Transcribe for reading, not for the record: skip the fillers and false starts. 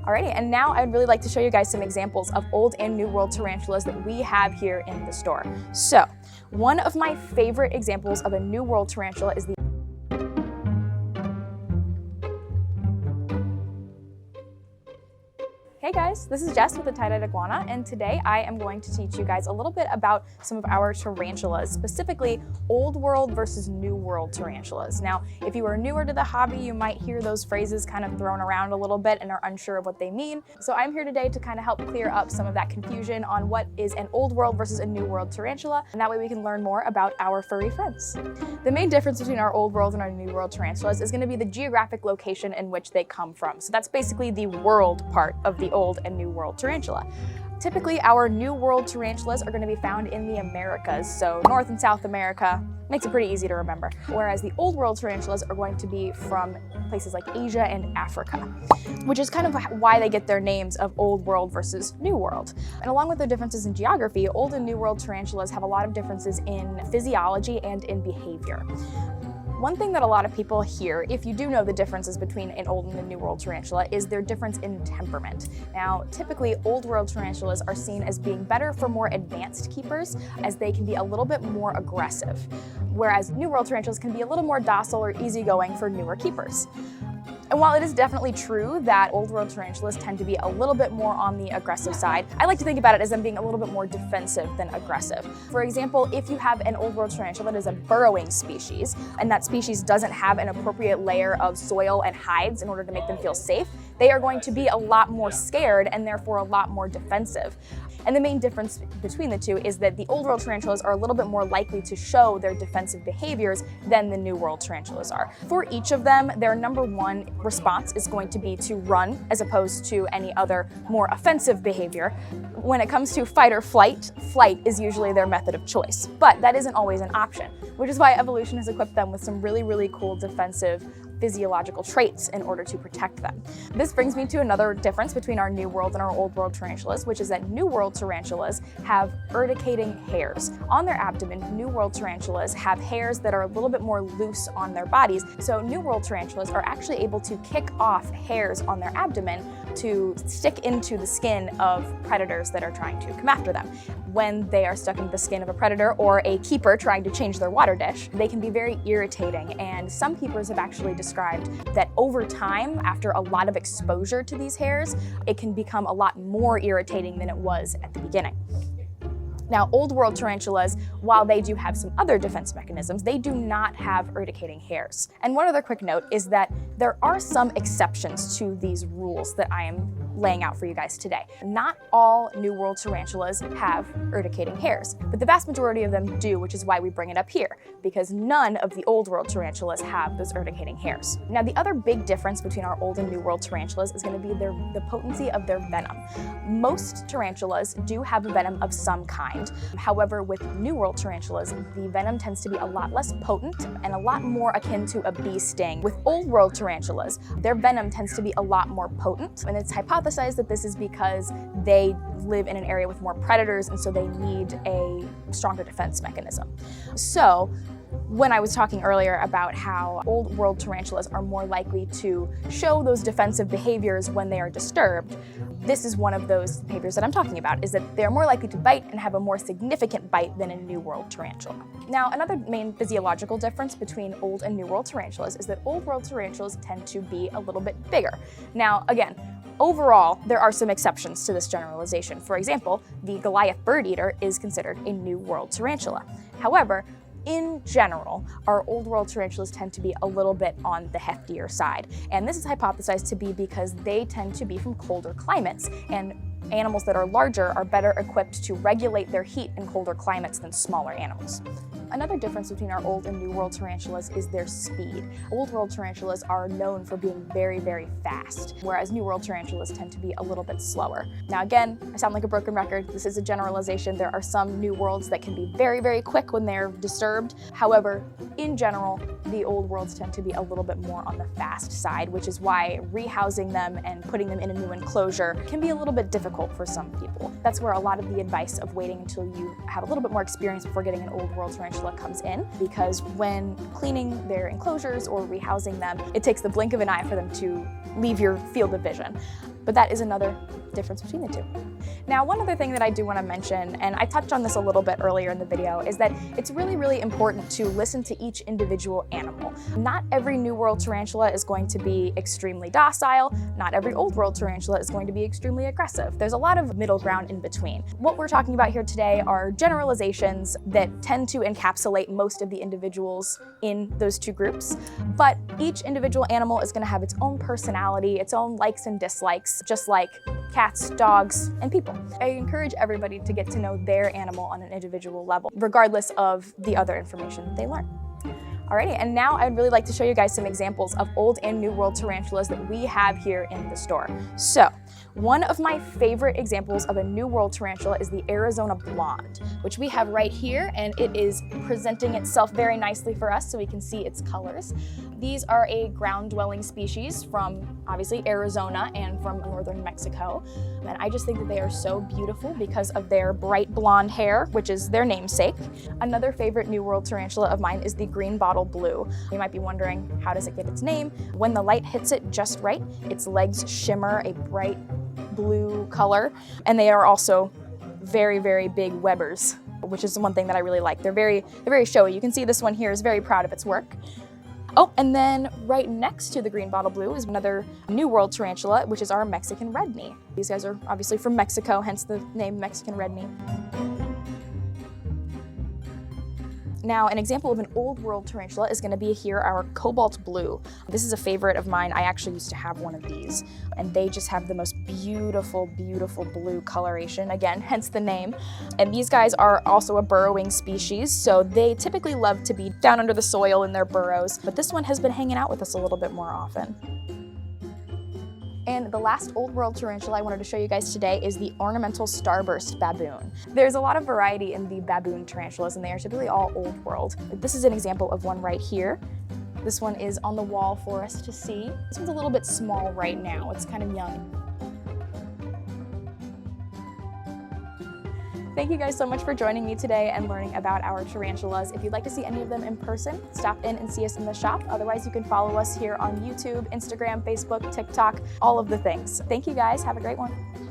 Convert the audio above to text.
Alrighty, and now I'd really like to show you guys some examples of Old and New World tarantulas that we have here in the store. So, one of my favorite examples of a New World tarantula is the Hey guys, this is Jess with the Tye-Dyed Iguana, and today I am going to teach you guys a little bit about some of our tarantulas, specifically Old World versus New World tarantulas. Now, if you are newer to the hobby, you might hear those phrases kind of thrown around a little bit and are unsure of what they mean. So I'm here today to kind of help clear up some of that confusion on what is an Old World versus a New World tarantula, and that way we can learn more about our furry friends. The main difference between our Old World and our New World tarantulas is going to be the geographic location in which they come from. So that's basically the world part of the Old and New World tarantula. Typically, our New World tarantulas are going to be found in the Americas, so North and South America. Makes it pretty easy to remember. Whereas the Old World tarantulas are going to be from places like Asia and Africa, which is kind of why they get their names of Old World versus New World. And along with their differences in geography, Old and New World tarantulas have a lot of differences in physiology and in behavior. One thing that a lot of people hear, if you do know the differences between an Old and a New World tarantula, is their difference in temperament. Now, typically, Old World tarantulas are seen as being better for more advanced keepers, as they can be a little bit more aggressive, whereas New World tarantulas can be a little more docile or easygoing for newer keepers. And while it is definitely true that Old World tarantulas tend to be a little bit more on the aggressive side, I like to think about it as them being a little bit more defensive than aggressive. For example, if you have an Old World tarantula that is a burrowing species, and that species doesn't have an appropriate layer of soil and hides in order to make them feel safe, they are going to be a lot more scared and therefore a lot more defensive. And the main difference between the two is that the Old World tarantulas are a little bit more likely to show their defensive behaviors than the New World tarantulas are. For each of them, their number one response is going to be to run as opposed to any other more offensive behavior. When it comes to fight or flight, flight is usually their method of choice, but that isn't always an option, which is why evolution has equipped them with some really, really cool defensive physiological traits in order to protect them. This brings me to another difference between our New World and our Old World tarantulas, which is that New World tarantulas have urticating hairs. On their abdomen, New World tarantulas have hairs that are a little bit more loose on their bodies, so New World tarantulas are actually able to kick off hairs on their abdomen to stick into the skin of predators that are trying to come after them. When they are stuck into the skin of a predator or a keeper trying to change their water dish, they can be very irritating, and some keepers have actually described that over time, after a lot of exposure to these hairs, it can become a lot more irritating than it was at the beginning. Now, Old World tarantulas, while they do have some other defense mechanisms, they do not have urticating hairs. And one other quick note is that there are some exceptions to these rules that I am laying out for you guys today. Not all New World tarantulas have urticating hairs, but the vast majority of them do, which is why we bring it up here, because none of the Old World tarantulas have those urticating hairs. Now, the other big difference between our Old and New World tarantulas is going to be the potency of their venom. Most tarantulas do have a venom of some kind. However, with New World tarantulas, the venom tends to be a lot less potent and a lot more akin to a bee sting. With Old World tarantulas, their venom tends to be a lot more potent, and it's hypothesized that this is because they live in an area with more predators, and so they need a stronger defense mechanism. So, when I was talking earlier about how Old World tarantulas are more likely to show those defensive behaviors when they are disturbed, this is one of those behaviors that I'm talking about, is that they're more likely to bite and have a more significant bite than a New World tarantula. Now, another main physiological difference between Old and New World tarantulas is that Old World tarantulas tend to be a little bit bigger. Now, again, overall, there are some exceptions to this generalization. For example, the Goliath bird eater is considered a New World tarantula. However, in general, our Old World tarantulas tend to be a little bit on the heftier side. And this is hypothesized to be because they tend to be from colder climates, and animals that are larger are better equipped to regulate their heat in colder climates than smaller animals. Another difference between our Old and New World tarantulas is their speed. Old World tarantulas are known for being very, very fast, whereas New World tarantulas tend to be a little bit slower. Now again, I sound like a broken record. This is a generalization. There are some New Worlds that can be very, very quick when they're disturbed. However, in general, the Old Worlds tend to be a little bit more on the fast side, which is why rehousing them and putting them in a new enclosure can be a little bit difficult difficult for some people. That's where a lot of the advice of waiting until you have a little bit more experience before getting an old world tarantula comes in, because when cleaning their enclosures or rehousing them, it takes the blink of an eye for them to leave your field of vision. But that is another difference between the two. Now, one other thing that I do want to mention, and I touched on this a little bit earlier in the video, is that it's really, really important to listen to each individual animal. Not every New World tarantula is going to be extremely docile. Not every Old World tarantula is going to be extremely aggressive. There's a lot of middle ground in between. What we're talking about here today are generalizations that tend to encapsulate most of the individuals in those two groups, but each individual animal is going to have its own personality, its own likes and dislikes, just like cats, dogs, and people. I encourage everybody to get to know their animal on an individual level, regardless of the other information that they learn. Alrighty, and now I'd really like to show you guys some examples of Old and New World tarantulas that we have here in the store. So, one of my favorite examples of a New World tarantula is the Arizona Blonde, which we have right here, and it is presenting itself very nicely for us so we can see its colors. These are a ground-dwelling species from, obviously, Arizona and from northern Mexico. And I just think that they are so beautiful because of their bright blonde hair, which is their namesake. Another favorite New World tarantula of mine is the green bottle blue. You might be wondering, how does it get its name? When the light hits it just right, its legs shimmer a bright blue color, and they are also very, very big webbers, which is one thing that I really like. They're very showy. You can see this one here is very proud of its work. Oh, and then right next to the green bottle blue is another New World tarantula, which is our Mexican red knee. These guys are obviously from Mexico, hence the name Mexican red knee. Now, an example of an Old World tarantula is going to be here our cobalt blue. This is a favorite of mine. I actually used to have one of these, and they just have the most beautiful, beautiful blue coloration, again, hence the name. And these guys are also a burrowing species, so they typically love to be down under the soil in their burrows, but this one has been hanging out with us a little bit more often. And the last Old World tarantula I wanted to show you guys today is the ornamental starburst baboon. There's a lot of variety in the baboon tarantulas, and they are typically all Old World. This is an example of one right here. This one is on the wall for us to see. This one's a little bit small right now. It's kind of young. Thank you guys so much for joining me today and learning about our tarantulas. If you'd like to see any of them in person, stop in and see us in the shop. Otherwise, you can follow us here on YouTube, Instagram, Facebook, TikTok, all of the things. Thank you guys. Have a great one.